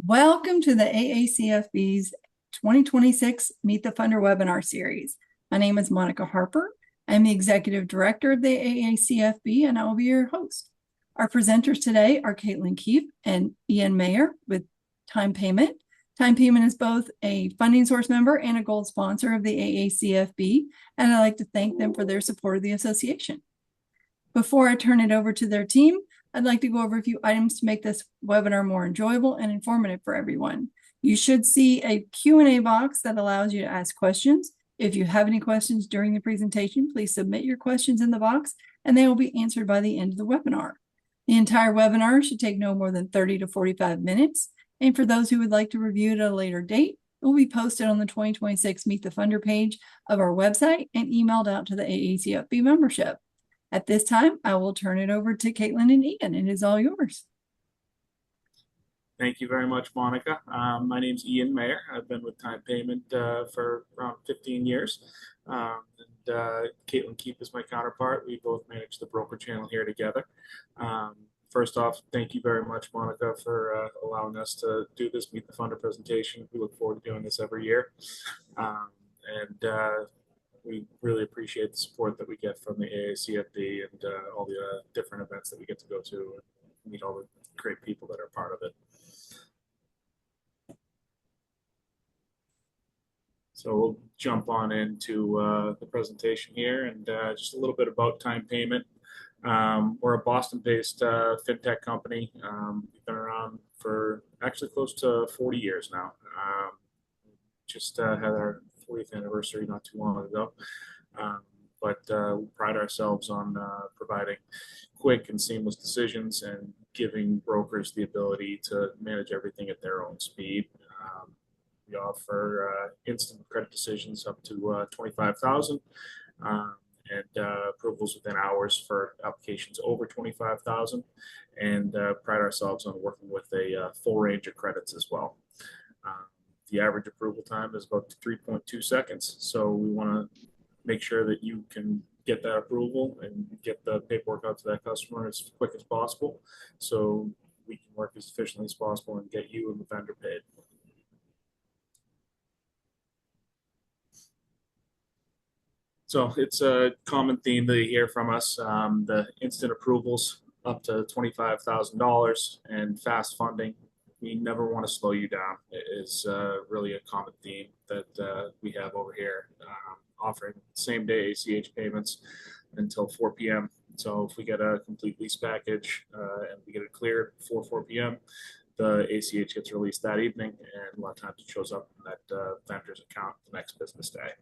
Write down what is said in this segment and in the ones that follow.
Welcome to the AACFB's 2026 Meet the Funder webinar series. My name is Monica Harper. I'm the Executive Director of the AACFB, and I will be your host. Our presenters today are Caitlin Keefe and Ian Mayer with TimePayment. TimePayment is both a funding source member and a gold sponsor of the AACFB, and I'd like to thank them for their support of the association. Before I turn it over to their team, I'd like to go over a few items to make this webinar more enjoyable and informative for everyone. You should see a Q&A box that allows you to ask questions. If you have any questions during the presentation, please submit your questions in the box and they will be answered by the end of the webinar. The entire webinar should take no more than 30 to 45 minutes. And for those who would like to review it at a later date, it will be posted on the 2026 Meet the Funder page of our website and emailed out to the AACFB membership. At this time, I will turn it over to Caitlin and Ian. It is all yours. Thank you very much, Monica. My name's Ian Mayer. I've been with TimePayment for around 15 years. Caitlin Keefe is my counterpart. We both manage the broker channel here together. First off, thank you very much, Monica, for allowing us to do this Meet the Funder presentation. We look forward to doing this every year. We really appreciate the support that we get from the AACFB and all the different events that we get to go to and meet all the great people that are part of it. So we'll jump on into the presentation here and just a little bit about TimePayment. We're a Boston-based fintech company. We've been around for actually close to 40 years now. Just had our 40th anniversary not too long ago. We pride ourselves on providing quick and seamless decisions and giving brokers the ability to manage everything at their own speed. We offer instant credit decisions up to $25,000 and approvals within hours for applications over $25,000, and pride ourselves on working with a full range of credits as well. The average approval time is about 3.2 seconds. So we want to make sure that you can get that approval and get the paperwork out to that customer as quick as possible so we can work as efficiently as possible and get you and the vendor paid. So it's a common theme that you hear from us, the instant approvals up to $25,000 and fast funding. We never want to slow you down. It is really a common theme that we have over here, offering same-day ACH payments until 4 p.m. So if we get a complete lease package and we get it cleared before 4 p.m., the ACH gets released that evening, and a lot of times it shows up in that vendor's account the next business day.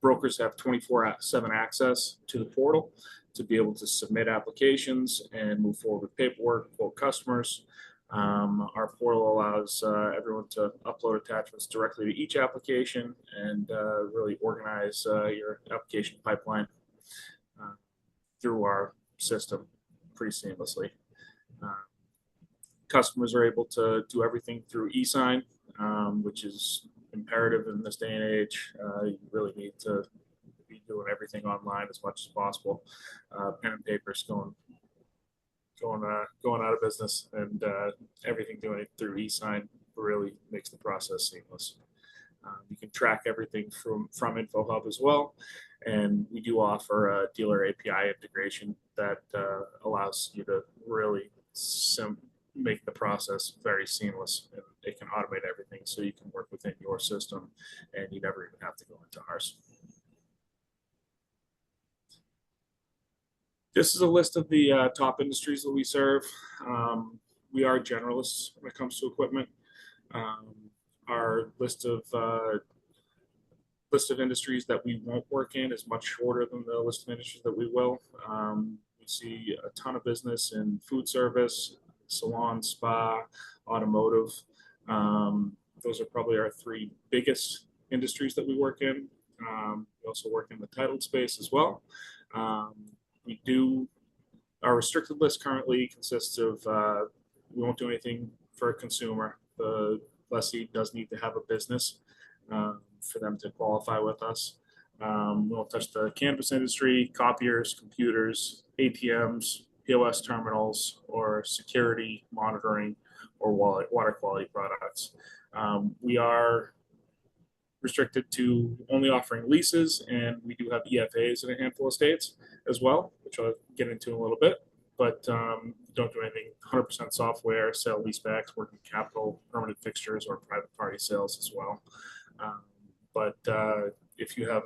Brokers have 24/7 access to the portal to be able to submit applications and move forward with paperwork, quote customers. Our portal allows everyone to upload attachments directly to each application and really organize your application pipeline through our system pretty seamlessly. Customers are able to do everything through e-sign, which is imperative in this day and age. You really need to be doing everything online as much as possible. Pen and paper is going out of business, and everything doing it through e-sign really makes the process seamless. You can track everything from InfoHub as well, and we do offer a dealer API integration that allows you to really make the process very seamless, and it can automate everything so you can work within your system and you never even have to go into ours. This is a list of the top industries that we serve. We are generalists when it comes to equipment. Our list of industries that we won't work in is much shorter than the list of industries that we will. We see a ton of business in food service, salon, spa, automotive. Those are probably our three biggest industries that we work in. We also work in the title space as well. Our restricted list currently consists of, we won't do anything for a consumer. The lessee does need to have a business for them to qualify with us. We won't touch the cannabis industry, copiers, computers, ATMs, POS terminals, or security monitoring or water quality products. We are restricted to only offering leases, and we do have EFAs in a handful of states as well, which I'll get into in a little bit. But don't do anything 100% software, sell leasebacks, working capital, permanent fixtures, or private party sales as well. But if you have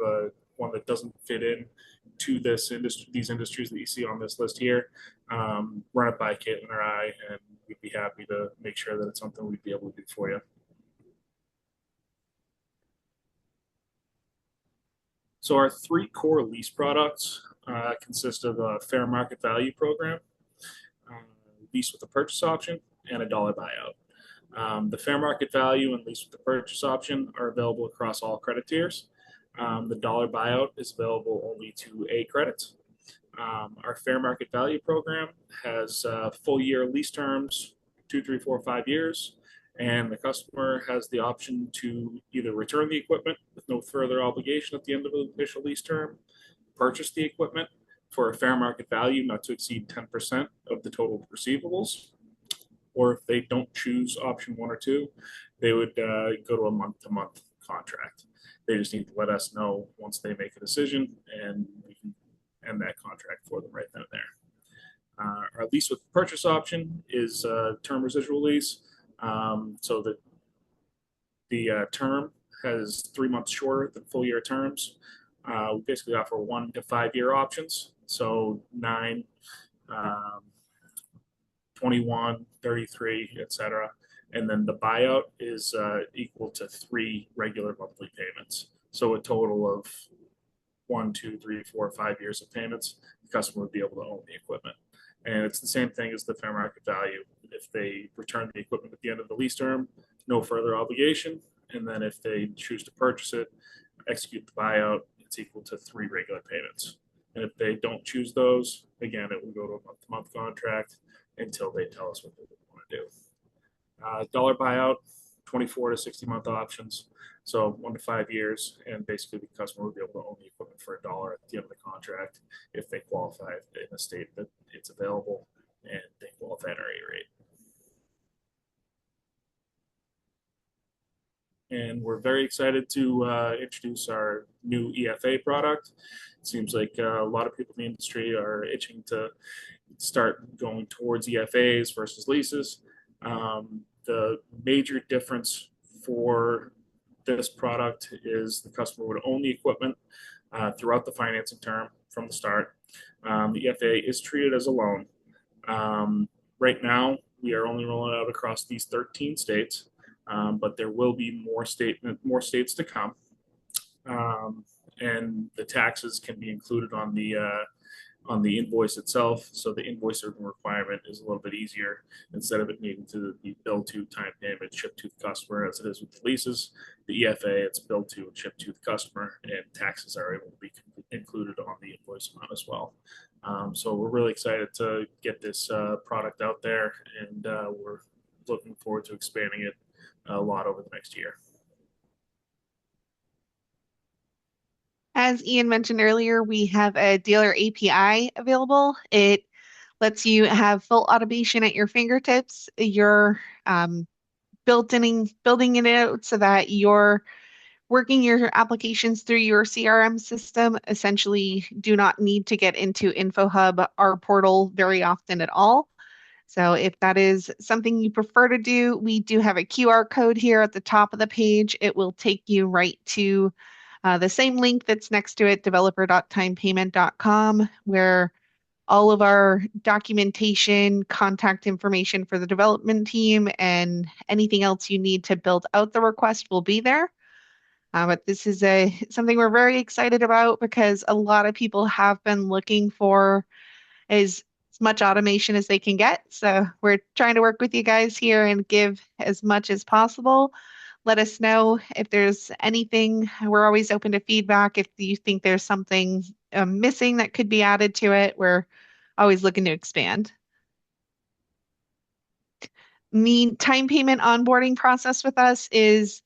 one that doesn't fit in to these industries that you see on this list here, run it by Caitlin or I, and we'd be happy to make sure that it's something we'd be able to do for you. So our three core lease products consist of a fair market value program, lease with a purchase option, and a dollar buyout. The fair market value and lease with the purchase option are available across all credit tiers. The dollar buyout is available only to A credits. Our fair market value program has full year lease terms, 2, 3, 4, 5 years, and the customer has the option to either return the equipment with no further obligation at the end of the initial lease term, purchase the equipment for a fair market value not to exceed 10% of the total receivables, or if they don't choose option 1 or 2, they would go to a month-to-month contract. They just need to let us know once they make a decision, and we can end that contract for them right then and there. Our lease with purchase option is a term residual lease, so that the term has 3 months shorter than full year terms. We basically offer 1 to 5 year options, so 9, 21, 33, etc. And then the buyout is equal to 3 regular monthly payments. So a total of 1, 2, 3, 4, 5 years of payments, the customer would be able to own the equipment. And it's the same thing as the fair market value. If they return the equipment at the end of the lease term, no further obligation. And then if they choose to purchase it, execute the buyout, it's equal to 3 regular payments. And if they don't choose those, again, it will go to a month-to-month contract until they tell us what they want to do. Dollar buyout, 24 to 60-month options. So 1 to 5 years, and basically the customer would be able to own the equipment for $1 at the end of the contract if they qualify in the state that it's available and they qualify at our A rate. And we're very excited to introduce our new EFA product. It seems like a lot of people in the industry are itching to start going towards EFAs versus leases. The major difference for this product is the customer would own the equipment throughout the financing term from the start. The EFA is treated as a loan. Right now, we are only rolling out across these 13 states, but there will be more states to come. And the taxes can be included on the invoice itself. So the invoice requirement is a little bit easier instead of it needing to be billed to TimePayment, shipped to the customer as it is with the leases. The EFA, it's billed to and shipped to the customer, and taxes are able to be included on the invoice amount as well. So we're really excited to get this product out there, and we're looking forward to expanding it a lot over the next year. As Ian mentioned earlier, we have a dealer API available. It lets you have full automation at your fingertips. You're building it out so that you're working your applications through your CRM system. Essentially, do not need to get into InfoHub, our portal, very often at all. So if that is something you prefer to do, we do have a QR code here at the top of the page. It will take you right to the same link that's next to it, developer.timepayment.com, where all of our documentation, contact information for the development team, and anything else you need to build out the request will be there. But this is something we're very excited about because a lot of people have been looking for as much automation as they can get. So we're trying to work with you guys here and give as much as possible. Let us know if there's anything. We're always open to feedback. If you think there's something missing that could be added to it, we're always looking to expand. The time payment onboarding process with us is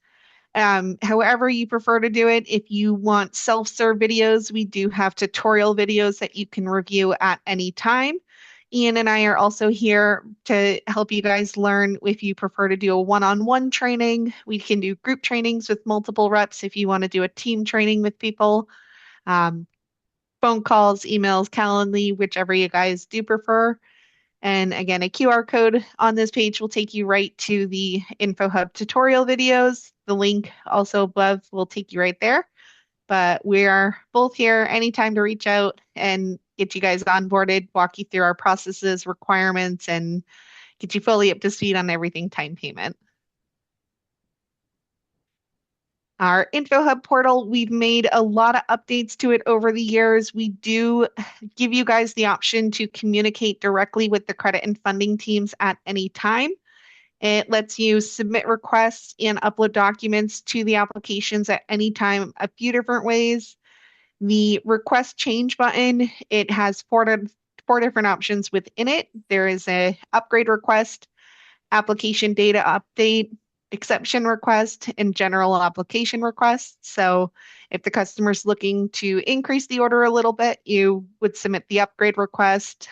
however you prefer to do it. If you want self-serve videos, we do have tutorial videos that you can review at any time. Ian and I are also here to help you guys learn. If you prefer to do a one-on-one training, we can do group trainings with multiple reps if you want to do a team training with people. Um, Phone calls, emails, Calendly, whichever you guys do prefer. And again, a QR code on this page will take you right to the InfoHub tutorial videos. The link also above will take you right there. But we are both here anytime to reach out and get you guys onboarded, walk you through our processes, requirements, and get you fully up to speed on everything time payment. Our InfoHub portal, we've made a lot of updates to it over the years. We do give you guys the option to communicate directly with the credit and funding teams at any time. It lets you submit requests and upload documents to the applications at any time, a few different ways. The request change button, it has four different options within it. There is a upgrade request, application data update, exception request, and general application request. So if the customer's looking to increase the order a little bit, you would submit the upgrade request.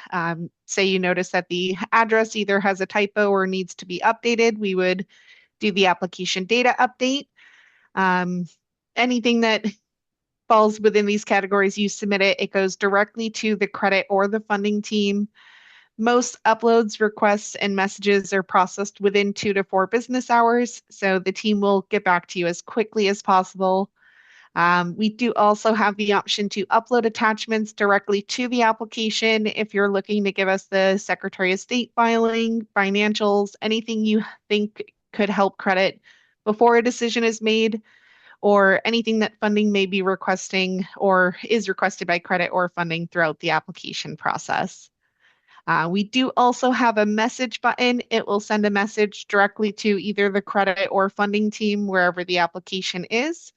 Say you notice that the address either has a typo or needs to be updated, we would do the application data update. Anything that falls within these categories, you submit it, it goes directly to the credit or the funding team. Most uploads, requests, and messages are processed within 2 to 4 business hours, so the team will get back to you as quickly as possible. We do also have the option to upload attachments directly to the application if you're looking to give us the Secretary of State filing, financials, anything you think could help credit before a decision is made, or anything that funding may be requesting or is requested by credit or funding throughout the application process. We do also have a message button. It will send a message directly to either the credit or funding team, wherever the application is.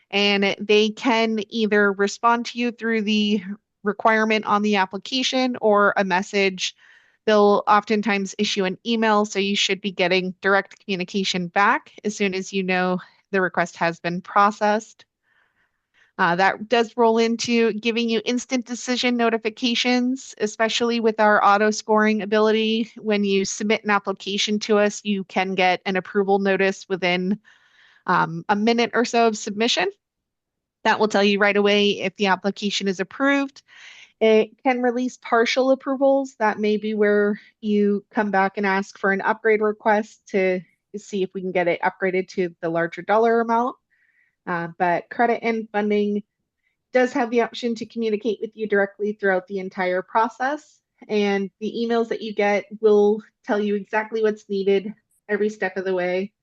And they can either respond to you through the requirement on the application or a message. They'll oftentimes issue an email, so you should be getting direct communication back as soon as you know the request has been processed. That does roll into giving you instant decision notifications, especially with our auto scoring ability. When you submit an application to us, you can get an approval notice within a minute or so of submission. That will tell you right away if the application is approved. It can release partial approvals. That may be where you come back and ask for an upgrade request to see if we can get it upgraded to the larger dollar amount. But credit and funding does have the option to communicate with you directly throughout the entire process. And the emails that you get will tell you exactly what's needed every step of the way.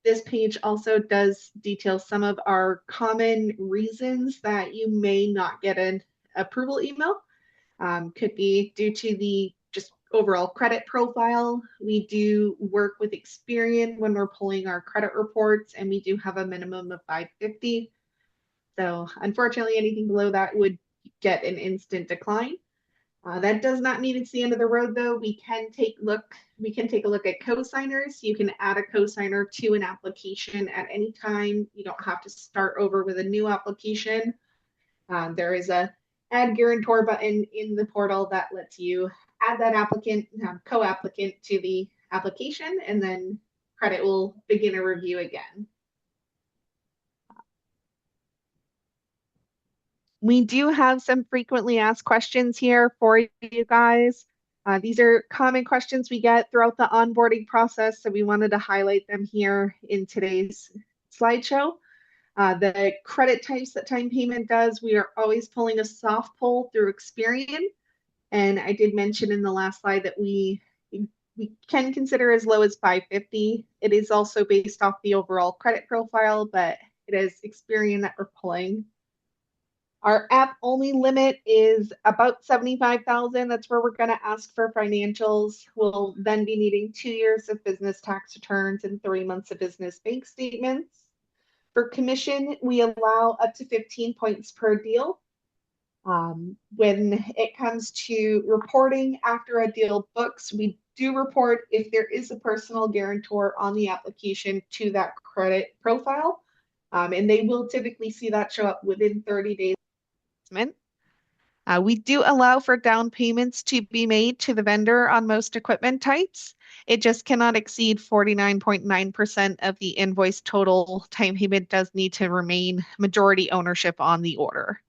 This page also does detail some of our common reasons that you may not get an approval email. Could be due to the just overall credit profile. We do work with Experian when we're pulling our credit reports, and we do have a minimum of 550. So unfortunately, anything below that would get an instant decline. That does not mean it's the end of the road, though. We can take a look at co-signers. You can add a co-signer to an application at any time. You don't have to start over with a new application. There is a add guarantor button in the portal that lets you add that applicant, co-applicant to the application, and then credit will begin a review again. We do have some frequently asked questions here for you guys. These are common questions we get throughout the onboarding process, so we wanted to highlight them here in today's slideshow. The credit types that TimePayment does, we are always pulling a soft pull through Experian. And I did mention in the last slide that we can consider as low as 550. It is also based off the overall credit profile, but it is Experian that we're pulling. Our app only limit is about 75,000. That's where we're going to ask for financials. We'll then be needing 2 years of business tax returns and 3 months of business bank statements. For commission, we allow up to 15 points per deal. When it comes to reporting after a deal books, we do report if there is a personal guarantor on the application to that credit profile. And they will typically see that show up within 30 days. We do allow for down payments to be made to the vendor on most equipment types. It just cannot exceed 49.9% of the invoice total. Time payment does need to remain majority ownership on the order.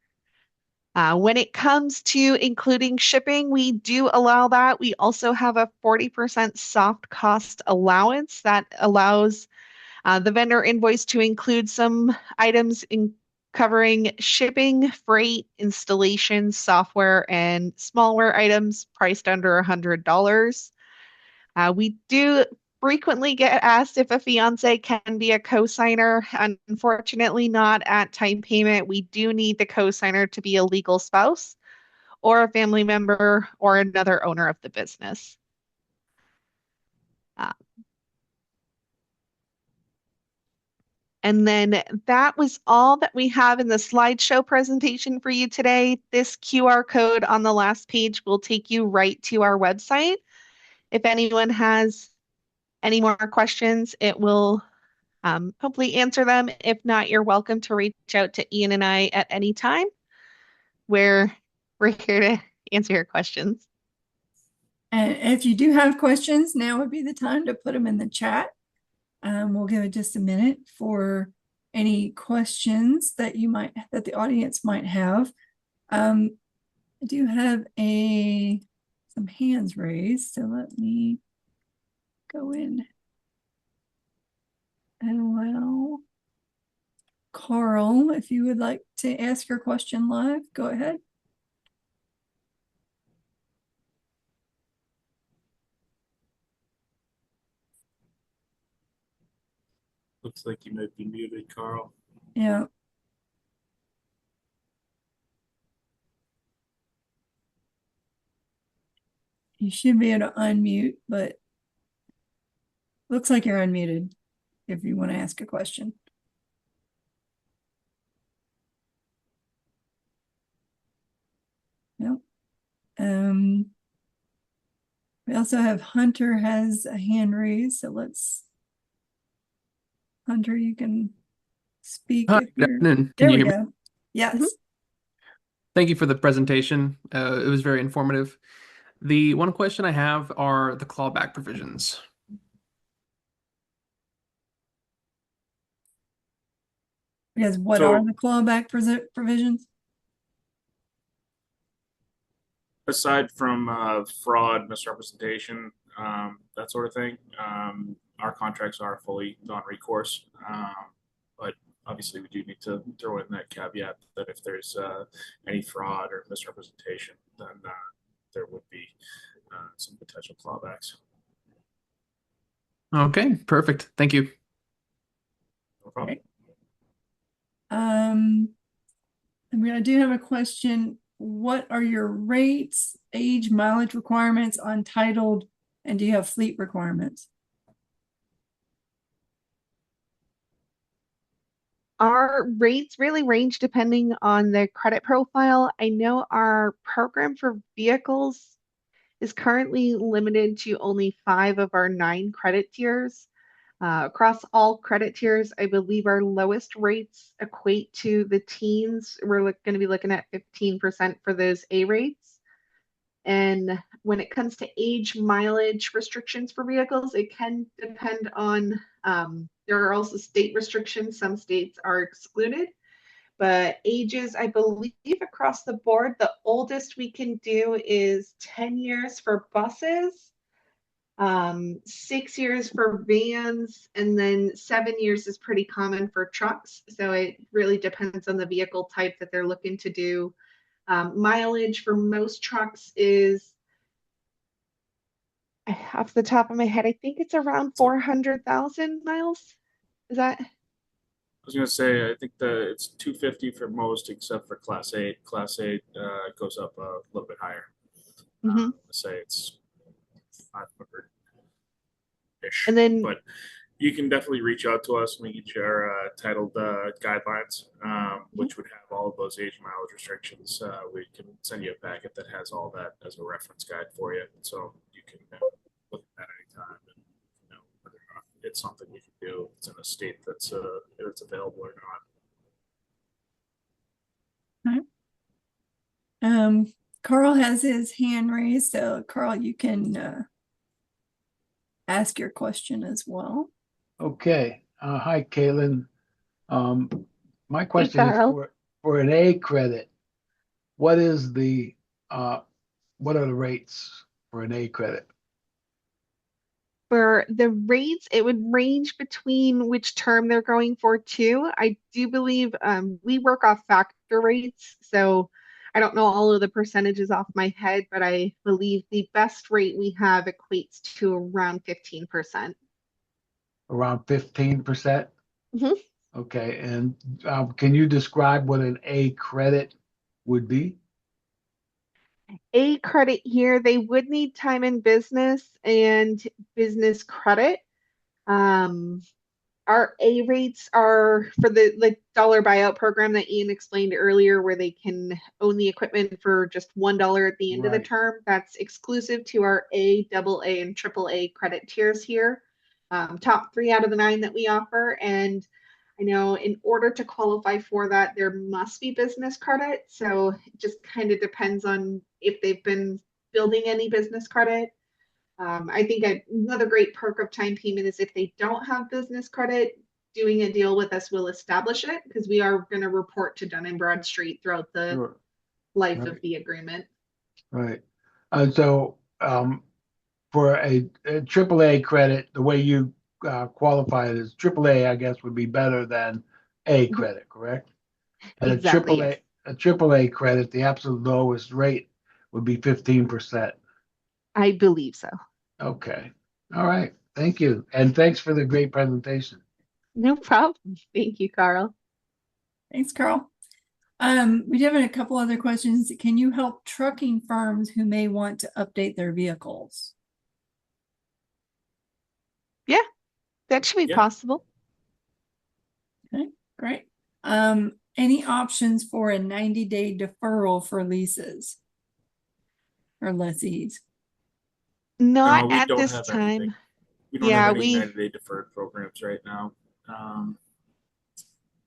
When it comes to including shipping, we do allow that. We also have a 40% soft cost allowance that allows the vendor invoice to include some items in covering shipping, freight, installation, software, and smallware items priced under $100. We do frequently get asked if a fiance can be a co-signer. Unfortunately, not at time payment. We do need the co-signer to be a legal spouse or a family member or another owner of the business. Uh, And then that was all that we have in the slideshow presentation for you today. This QR code on the last page will take you right to our website. If anyone has any more questions, it will hopefully answer them. If not, you're welcome to reach out to Ian and I at any time, where we're here to answer your questions. And if you do have questions, now would be the time to put them in the chat. We'll give it just a minute for any questions that the audience might have. I do have some hands raised, so let me go in and allow Carl, if you would like to ask your question live, go ahead. Looks like you might be muted, Carl. Yeah. You should be able to unmute, but looks like you're unmuted if you want to ask a question. Yep. We also have Hunter has a hand raised, so Hunter, you can speak. Hi, if good you're afternoon. there. Can you We hear me? go. Yes. Mhm. Thank you for the presentation. It was very informative. The one question I have are the clawback provisions. Because what So- are the clawback provisions? Aside from fraud, misrepresentation, that sort of thing, our contracts are fully non-recourse. But obviously, we do need to throw in that caveat that if there's any fraud or misrepresentation, then there would be some potential clawbacks. Okay, perfect. Thank you. No problem. I do have a question. What are your rates, age, mileage requirements on titled, and do you have fleet requirements? Our rates really range depending on the credit profile. I know our program for vehicles is currently limited to only 5 of our 9 credit tiers. Across all credit tiers, I believe our lowest rates equate to the teens. We're going to be looking at 15% for those A rates. And when it comes to age mileage restrictions for vehicles, it can depend on, there are also state restrictions. Some states are excluded, but ages, I believe across the board, the oldest we can do is 10 years for buses, 6 years for vans, and then 7 years is pretty common for trucks. So it really depends on the vehicle type that they're looking to do. Mileage for most trucks is, off the top of my head, I think it's around 400,000 miles. Is that? I was gonna say, I think that it's 250 for most, except for Class 8. Class 8 goes up a little bit higher. Let's say it's 500-ish. And then, but you can definitely reach out to us. We can share titled guidelines, which would have all of those age mileage restrictions. We can send you a packet that has all that as a reference guide for you, so you can look at that anytime and whether or not it's something we can do. It's in a state that's available or not. Carl has his hand raised, so Carl, you can ask your question as well. Okay. Hi, Kaylin. My question is Carl. for an A credit, what is what are the rates for an A credit? For the rates, it would range between which term they're going for too. I do believe we work off factor rates, so I don't know all of the percentages off my head, but I believe the best rate we have equates to around 15%. Around 15%? Mhm. Okay. And can you describe what an A credit would be? A credit here, they would need time in business and business credit. Um, Our A rates are for the dollar buyout program that Ian explained earlier, where they can own the equipment for just $1 at the end of the Right. term. That's exclusive to our A, AA, and AAA credit tiers here. Top 3 out of the 9 that we offer. And I know in order to qualify for that, there must be business credit. So it just kind of depends on if they've been building any business credit. I think another great perk of time payment is if they don't have business credit, doing a deal with us will establish it because we are going to report to Dun and Bradstreet throughout the Sure. life of Right. the agreement. Right. So for a AAA credit, the way you qualify it is AAA, I guess, would be better than A Mhm. credit, correct? And Exactly, yes. A AAA credit, the absolute lowest rate would be 15%. I believe so. Okay. All right. Thank you. And thanks for the great presentation. No problem. Thank you, Carl. Thanks, Carl. We do have a couple other questions. Can you help trucking firms who may want to update their vehicles? Yeah, that should be Yeah. possible. Okay, great. Any options for a 90-day deferral for leases or lessees? Not No, we at don't this have anything. time. We don't have Yeah, any we 90-day deferred programs right now.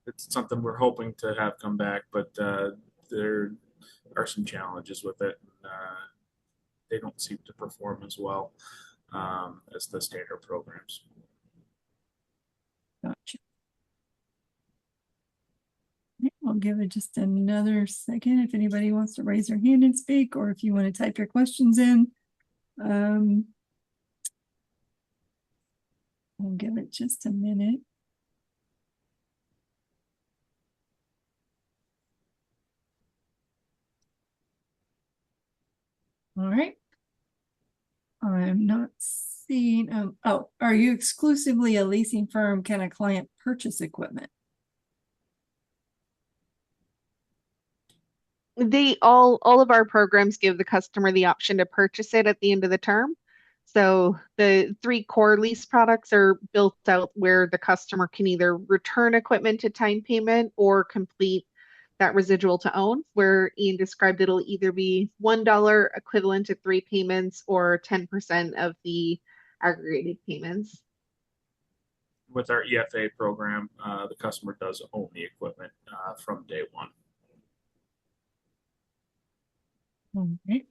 It's something we're hoping to have come back, but there are some challenges with it. They don't seem to perform as well as the standard programs. Gotcha. I'll give it just another second if anybody wants to raise their hand and speak, or if you want to type your questions in. I'll give it just a minute. All right. I'm not seeing, oh, are you exclusively a leasing firm? Can a client purchase equipment? they all of our programs give the customer the option to purchase it at the end of the term. So the 3 core lease products are built out where the customer can either return equipment to time payment or complete that residual to own, where Ian described it'll either be $1 equivalent to 3 payments or 10% of the aggregated payments. With our EFA program, the customer does own the equipment from day one. Okay.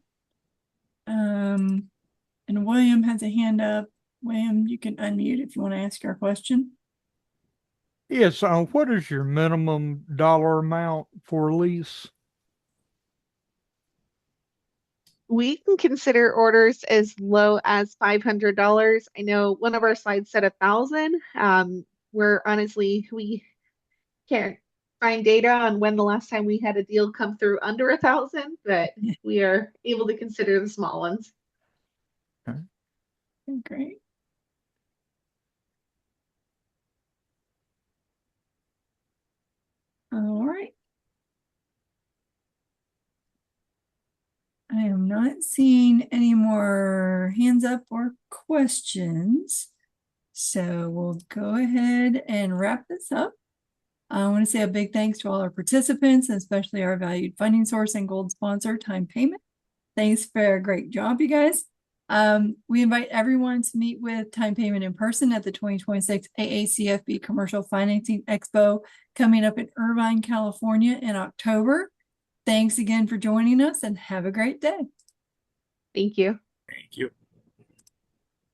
And William has a hand up. William, you can unmute if you want to ask your question. Yes, what is your minimum dollar amount for a lease? We can consider orders as low as $500. I know one of our slides said 1,000. Where honestly we can't find data on when the last time we had a deal come through under 1,000, but we are able to consider the small ones. Okay. Great. All right. I am not seeing any more hands up or questions. So we'll go ahead and wrap this up. I want to say a big thanks to all our participants, especially our valued funding source and gold sponsor, TimePayment. Thanks for a great job, you guys. We invite everyone to meet with TimePayment in person at the 2026 AACFB Commercial Financing Expo coming up in Irvine, California in October. Thanks again for joining us and have a great day. Thank you. Thank you.